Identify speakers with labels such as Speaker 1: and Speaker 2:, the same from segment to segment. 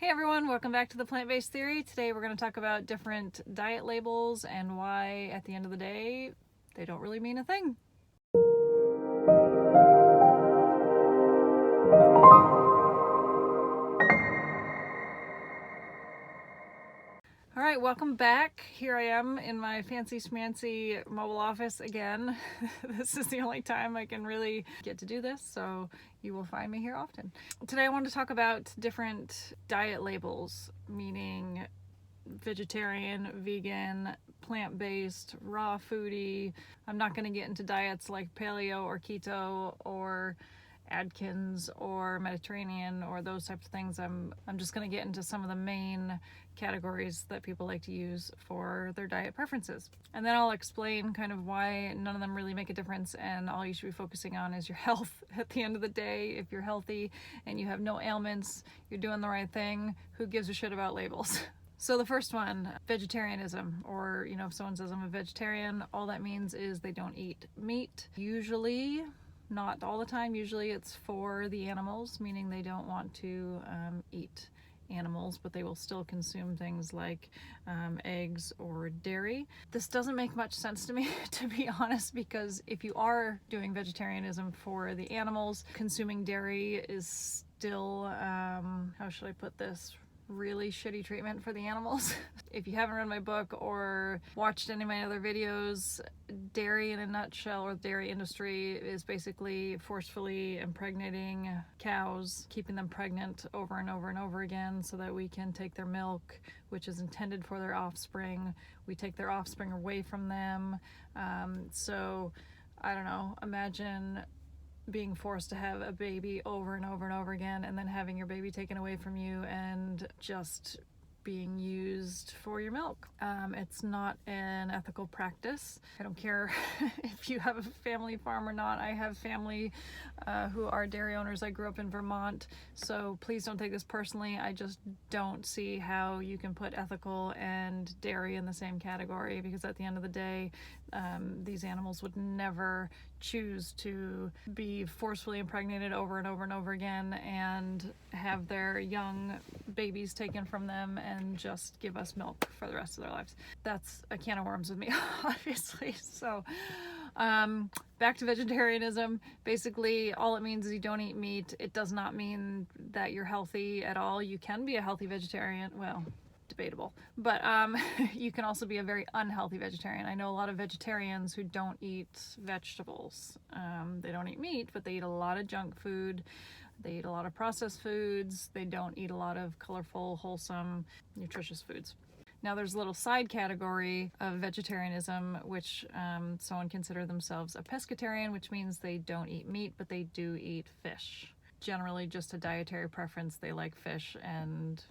Speaker 1: Hey everyone, welcome back to the Plant-Based Theory. Today we're going to talk about different diet labels and why at the end of the day they don't really mean a thing. All right, welcome back. Here I am in my fancy schmancy mobile office again. This is the only time I can really get to do this, so you will find me here often. Today I want to talk about different diet labels, meaning vegetarian, vegan, plant-based, raw foodie. I'm not going to get into diets like paleo or keto or Atkins or Mediterranean or those types of things. I'm just going to get into some of the main categories that people like to use for their diet preferences. And then I'll explain kind of why none of them really make a difference, and all you should be focusing on is your health at the end of the day. If you're healthy and you have no ailments, you're doing the right thing. Who gives a shit about labels? So the first one, vegetarianism, or if someone says I'm a vegetarian, all that means is they don't eat meat. Usually, not all the time, usually it's for the animals, meaning they don't want to eat animals, but they will still consume things like eggs or dairy. This doesn't make much sense to me, to be honest, because if you are doing vegetarianism for the animals, consuming dairy is still, how should I put this? Really shitty treatment for the animals. If you haven't read my book or watched any of my other videos, dairy in a nutshell, or the dairy industry, is basically forcefully impregnating cows, keeping them pregnant over and over and over again so that we can take their milk, which is intended for their offspring. We take their offspring away from them. So I don't know, imagine being forced to have a baby over and over and over again, and then having your baby taken away from you and just being used for your milk. It's not an ethical practice. I don't care if you have a family farm or not. I have family who are dairy owners. I grew up in Vermont, so please don't take this personally. I just don't see how you can put ethical and dairy in the same category, because at the end of the day, these animals would never choose to be forcefully impregnated over and over and over again and have their young babies taken from them and just give us milk for the rest of their lives. That's a can of worms with me, obviously. So back to vegetarianism. Basically, all it means is you don't eat meat. It does not mean that you're healthy at all. You can be a healthy vegetarian. Well, debatable, but you can also be a very unhealthy vegetarian. I know a lot of vegetarians who don't eat vegetables. They don't eat meat, but they eat a lot of junk food. They eat a lot of processed foods. They don't eat a lot of colorful, wholesome, nutritious foods. Now there's a little side category of vegetarianism, which someone consider themselves a pescatarian, which means they don't eat meat, but they do eat fish. Generally just a dietary preference. They like fish and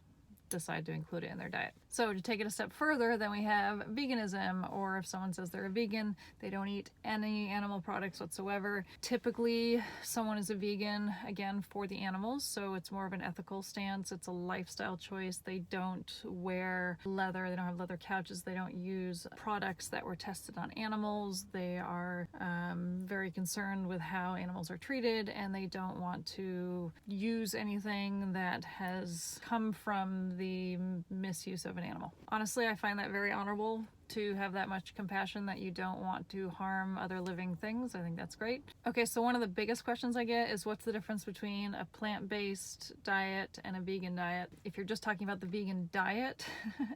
Speaker 1: decide to include it in their diet. So to take it a step further, then we have veganism, or if someone says they're a vegan, they don't eat any animal products whatsoever. Typically, someone is a vegan, again, for the animals, so it's more of an ethical stance. It's a lifestyle choice. They don't wear leather, they don't have leather couches, they don't use products that were tested on animals. They are very concerned with how animals are treated, and they don't want to use anything that has come from the misuse of an animal. Honestly, I find that very honorable to have that much compassion that you don't want to harm other living things. I think that's great. Okay, so one of the biggest questions I get is what's the difference between a plant-based diet and a vegan diet? If you're just talking about the vegan diet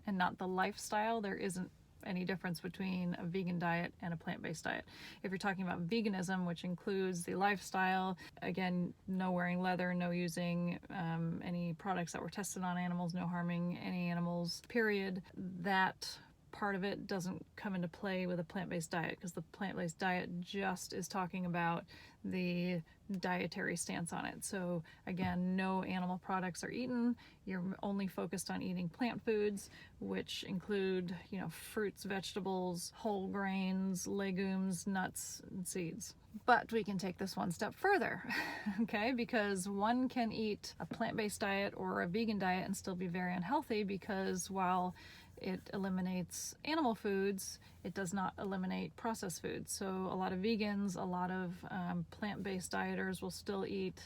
Speaker 1: and not the lifestyle, there isn't any difference between a vegan diet and a plant-based diet. If you're talking about veganism, which includes the lifestyle, again, no wearing leather, no using any products that were tested on animals, no harming any animals, period, that part of it doesn't come into play with a plant-based diet, because the plant-based diet just is talking about the dietary stance on it. So again, no animal products are eaten. You're only focused on eating plant foods, which include, fruits, vegetables, whole grains, legumes, nuts, and seeds. But we can take this one step further, okay? Because one can eat a plant-based diet or a vegan diet and still be very unhealthy, because while it eliminates animal foods, it does not eliminate processed foods. So a lot of vegans, a lot of plant-based dieters will still eat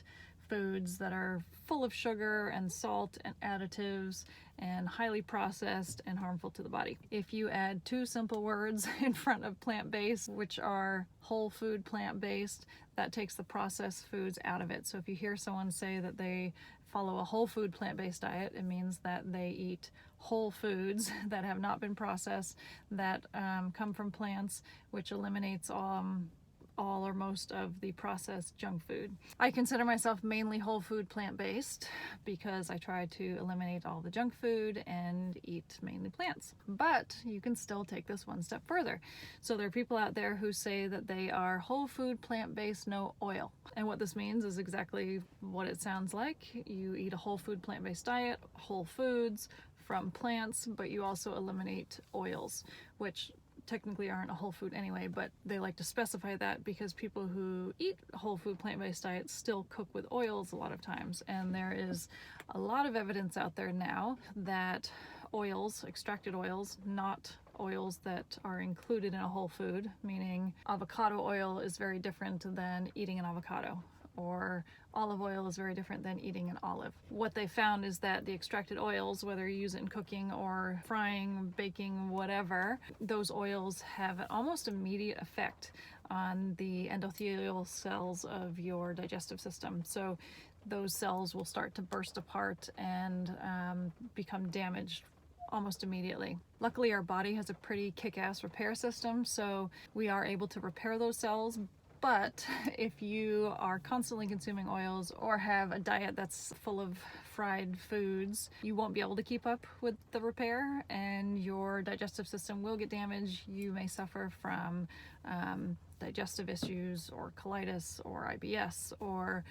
Speaker 1: foods that are full of sugar and salt and additives and highly processed and harmful to the body. If you add two simple words in front of plant-based, which are whole food plant-based, that takes the processed foods out of it. So if you hear someone say that they follow a whole food plant-based diet, it means that they eat whole foods that have not been processed, that come from plants, which eliminates all or most of the processed junk food. I consider myself mainly whole food plant-based because I try to eliminate all the junk food and eat mainly plants. But you can still take this one step further. So there are people out there who say that they are whole food plant-based, no oil. And what this means is exactly what it sounds like. You eat a whole food plant-based diet, whole foods from plants, but you also eliminate oils, which technically aren't a whole food anyway, but they like to specify that because people who eat whole food plant-based diets still cook with oils a lot of times. And there is a lot of evidence out there now that oils, extracted oils, not oils that are included in a whole food, meaning avocado oil is very different than eating an avocado, or olive oil is very different than eating an olive. What they found is that the extracted oils, whether you use it in cooking or frying, baking, whatever, those oils have an almost immediate effect on the endothelial cells of your digestive system. So those cells will start to burst apart and become damaged almost immediately. Luckily, our body has a pretty kick-ass repair system, so we are able to repair those cells. But if you are constantly consuming oils or have a diet that's full of fried foods, you won't be able to keep up with the repair and your digestive system will get damaged. You may suffer from digestive issues or colitis or IBS, or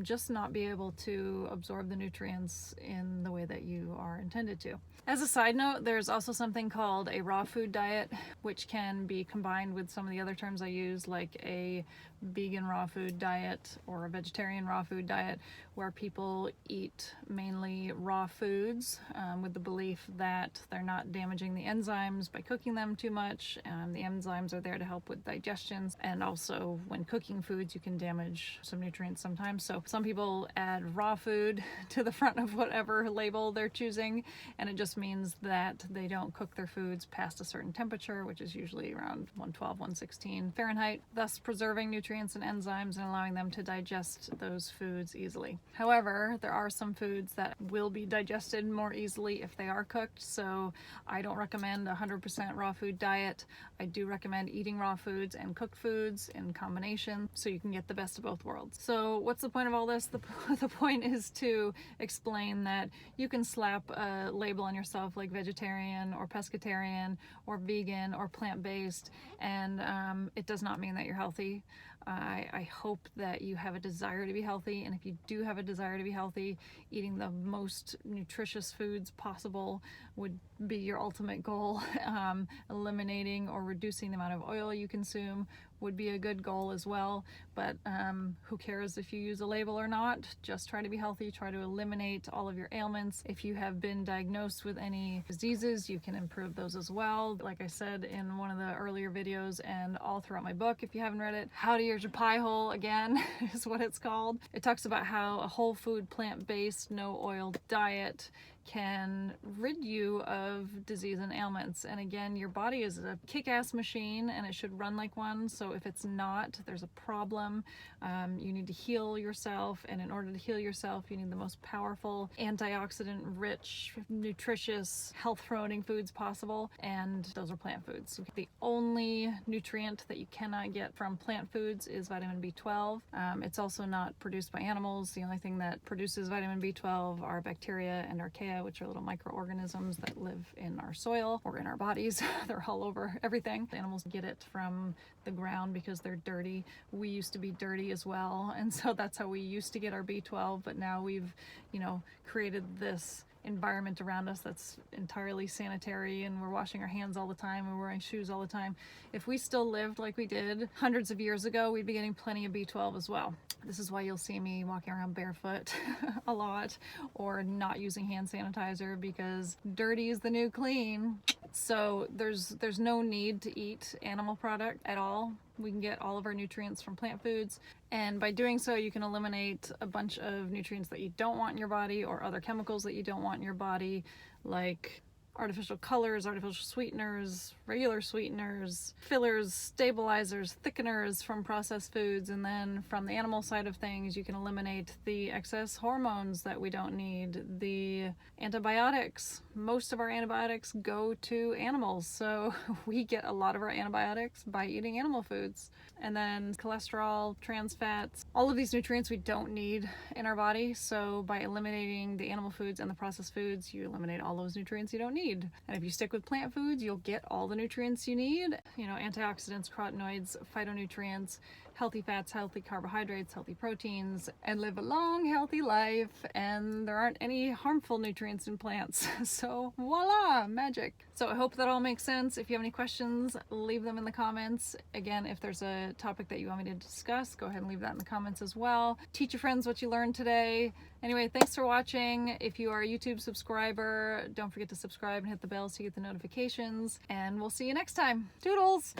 Speaker 1: just not be able to absorb the nutrients in the way that you are intended to. As a side note, there's also something called a raw food diet, which can be combined with some of the other terms I use, like a vegan raw food diet or a vegetarian raw food diet, where people eat mainly raw foods with the belief that they're not damaging the enzymes by cooking them too much. The enzymes are there to help with digestion, and also when cooking foods you can damage some nutrients sometimes. So some people add raw food to the front of whatever label they're choosing, and it just means that they don't cook their foods past a certain temperature, which is usually around 112, 116 Fahrenheit, thus preserving nutrients and enzymes and allowing them to digest those foods easily. However, there are some foods that will be digested more easily if they are cooked, so I don't recommend a 100% raw food diet. I do recommend eating raw foods and cooked foods in combination so you can get the best of both worlds. So what's the point of all this? The point is to explain that you can slap a label on yourself like vegetarian or pescatarian or vegan or plant-based, and it does not mean that you're healthy. I hope that you have a desire to be healthy, and if you do have a desire to be healthy, eating the most nutritious foods possible would be your ultimate goal. Eliminating or reducing the amount of oil you consume would be a good goal as well, but who cares if you use a label or not? Just try to be healthy, try to eliminate all of your ailments. If you have been diagnosed with any diseases, you can improve those as well. Like I said in one of the earlier videos and all throughout my book, if you haven't read it, How to Eat Your Pie Hole Again is what it's called. It talks about how a whole food, plant-based, no oil diet can rid you of disease and ailments. And again, your body is a kick-ass machine and it should run like one. So if it's not, there's a problem. You need to heal yourself, and in order to heal yourself, you need the most powerful, antioxidant rich, nutritious, health promoting foods possible, and those are plant foods. The only nutrient that you cannot get from plant foods is vitamin B12. It's also not produced by animals. The only thing that produces vitamin B12 are bacteria and archaea, which are little microorganisms that live in our soil or in our bodies. They're all over everything. The animals get it from the ground because they're dirty. We used to be dirty as well, and so that's how we used to get our B12, but now we've, created this environment around us that's entirely sanitary, and we're washing our hands all the time and we're wearing shoes all the time. If we still lived like we did hundreds of years ago, we'd be getting plenty of B12 as well. This is why you'll see me walking around barefoot a lot, or not using hand sanitizer, because dirty is the new clean. So there's no need to eat animal product at all. We can get all of our nutrients from plant foods, and by doing so you can eliminate a bunch of nutrients that you don't want in your body, or other chemicals that you don't want in your body, like artificial colors, artificial sweeteners, regular sweeteners, fillers, stabilizers, thickeners from processed foods. And then from the animal side of things, you can eliminate the excess hormones that we don't need, the antibiotics. Most of our antibiotics go to animals, so we get a lot of our antibiotics by eating animal foods. And then cholesterol, trans fats, all of these nutrients we don't need in our body. So by eliminating the animal foods and the processed foods, you eliminate all those nutrients you don't need. And if you stick with plant foods, you'll get all the nutrients you need. You know, antioxidants, carotenoids, phytonutrients, healthy fats, healthy carbohydrates, healthy proteins, and live a long, healthy life. And there aren't any harmful nutrients in plants. So voila, magic. So I hope that all makes sense. If you have any questions, leave them in the comments. Again, if there's a topic that you want me to discuss, go ahead and leave that in the comments as well. Teach your friends what you learned today. Anyway, thanks for watching. If you are a YouTube subscriber, don't forget to subscribe and hit the bell so you get the notifications. And we'll see you next time. Toodles!